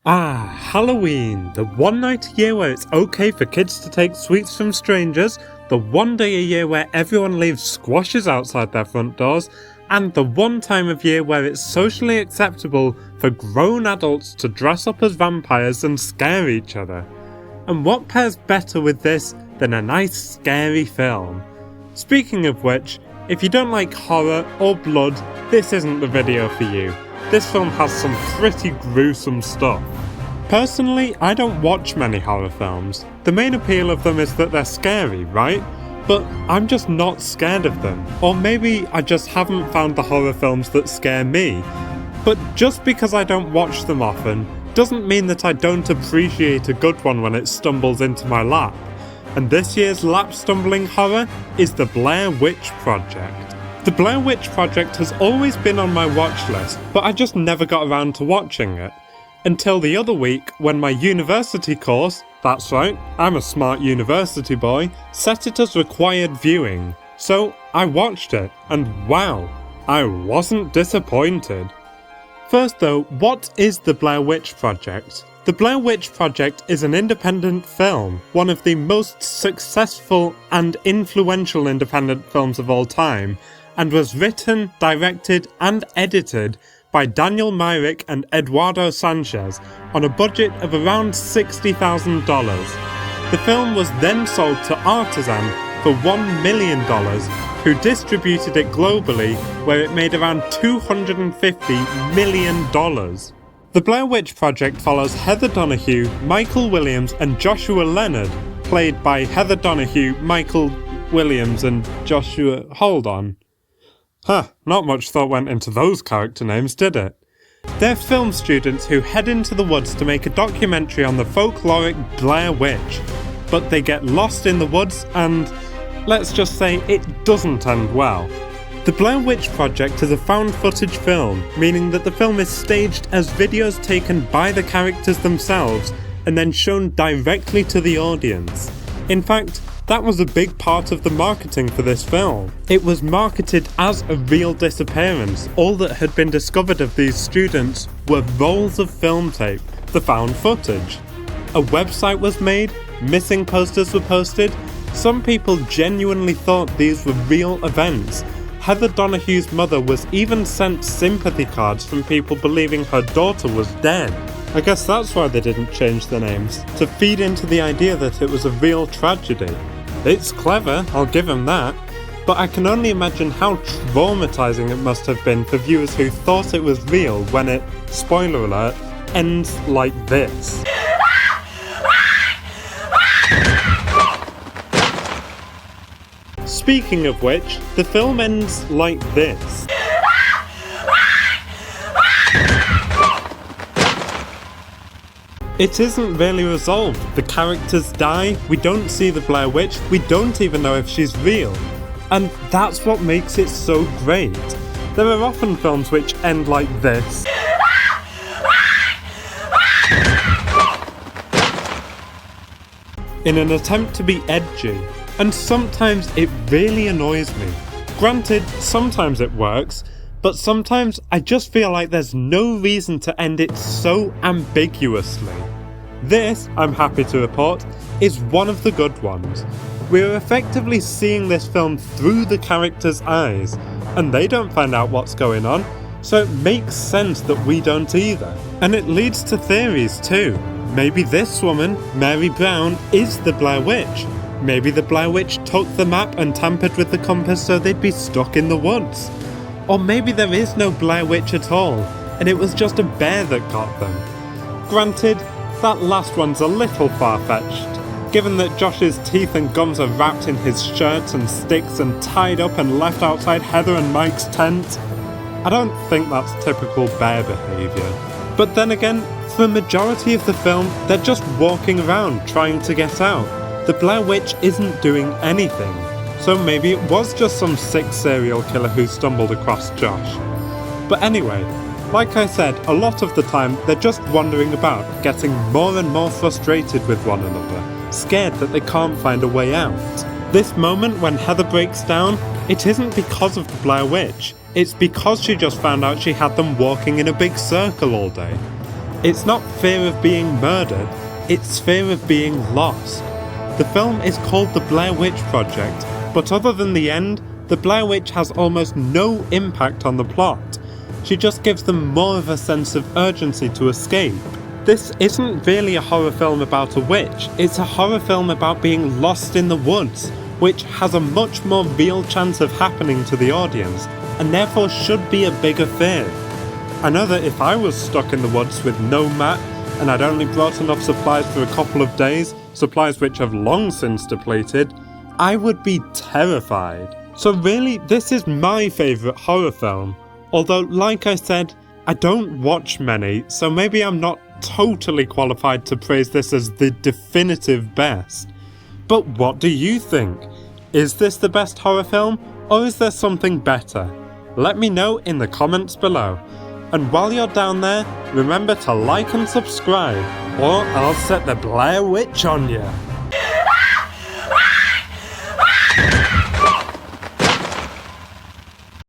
Halloween, the one night a year where it's okay for kids to take sweets from strangers, the one day a year where everyone leaves squashes outside their front doors, and the one time of year where it's socially acceptable for grown adults to dress up as vampires and scare each other. And what pairs better with this than a nice scary film? Speaking of which, if you don't like horror or blood, this isn't the video for you. This film has some pretty gruesome stuff. Personally, I don't watch many horror films. The main appeal of them is that they're scary, right? But I'm just not scared of them. Or maybe I just haven't found the horror films that scare me. But just because I don't watch them often, doesn't mean that I don't appreciate a good one when it stumbles into my lap. And this year's lap-stumbling horror is the Blair Witch Project. The Blair Witch Project has always been on my watch list, but I just never got around to watching it. Until the other week, when my university course, that's right, I'm a smart university boy, set it as required viewing. So I watched it, and wow, I wasn't disappointed. First though, what is the Blair Witch Project? The Blair Witch Project is an independent film, one of the most successful and influential independent films of all time, and was written, directed and edited by Daniel Myrick and Eduardo Sanchez on a budget of around $60,000. The film was then sold to Artisan for $1 million, who distributed it globally, where it made around $250 million. The Blair Witch Project follows Heather Donahue, Michael Williams and Joshua Leonard, played by Heather Donahue, Michael Williams and Joshua... Hold on. Not much thought went into those character names, did it? They're film students who head into the woods to make a documentary on the folkloric Blair Witch, but they get lost in the woods and, let's just say, it doesn't end well. The Blair Witch Project is a found footage film, meaning that the film is staged as videos taken by the characters themselves and then shown directly to the audience. In fact, that was a big part of the marketing for this film. It was marketed as a real disappearance. All that had been discovered of these students were rolls of film tape, the found footage. A website was made, missing posters were posted. Some people genuinely thought these were real events. Heather Donahue's mother was even sent sympathy cards from people believing her daughter was dead. I guess that's why they didn't change the names, to feed into the idea that it was a real tragedy. It's clever, I'll give him that, but I can only imagine how traumatizing it must have been for viewers who thought it was real when it, spoiler alert, ends like this. Speaking of which, the film ends like this. It isn't really resolved. The characters die, we don't see the Blair Witch, we don't even know if she's real. And that's what makes it so great. There are often films which end like this. In an attempt to be edgy, and sometimes it really annoys me. Granted, sometimes it works, but sometimes I just feel like there's no reason to end it so ambiguously. This, I'm happy to report, is one of the good ones. We're effectively seeing this film through the characters' eyes, and they don't find out what's going on, so it makes sense that we don't either. And it leads to theories too. Maybe this woman, Mary Brown, is the Blair Witch. Maybe the Blair Witch took the map and tampered with the compass so they'd be stuck in the woods. Or maybe there is no Blair Witch at all, and it was just a bear that got them. Granted, that last one's a little far-fetched, given that Josh's teeth and gums are wrapped in his shirts and sticks and tied up and left outside Heather and Mike's tent. I don't think that's typical bear behaviour. But then again, for the majority of the film, they're just walking around trying to get out. The Blair Witch isn't doing anything. So maybe it was just some sick serial killer who stumbled across Josh. But anyway, like I said, a lot of the time they're just wandering about, getting more and more frustrated with one another, scared that they can't find a way out. This moment when Heather breaks down, it isn't because of the Blair Witch, it's because she just found out she had them walking in a big circle all day. It's not fear of being murdered, it's fear of being lost. The film is called The Blair Witch Project, but other than the end, the Blair Witch has almost no impact on the plot. She just gives them more of a sense of urgency to escape. This isn't really a horror film about a witch, it's a horror film about being lost in the woods, which has a much more real chance of happening to the audience, and therefore should be a bigger fear. I know that if I was stuck in the woods with no map, and I'd only brought enough supplies for a couple of days, supplies which have long since depleted, I would be terrified. So really, this is my favourite horror film. Although, like I said, I don't watch many, so maybe I'm not totally qualified to praise this as the definitive best. But what do you think? Is this the best horror film, or is there something better? Let me know in the comments below. And while you're down there, remember to like and subscribe, or I'll set the Blair Witch on you.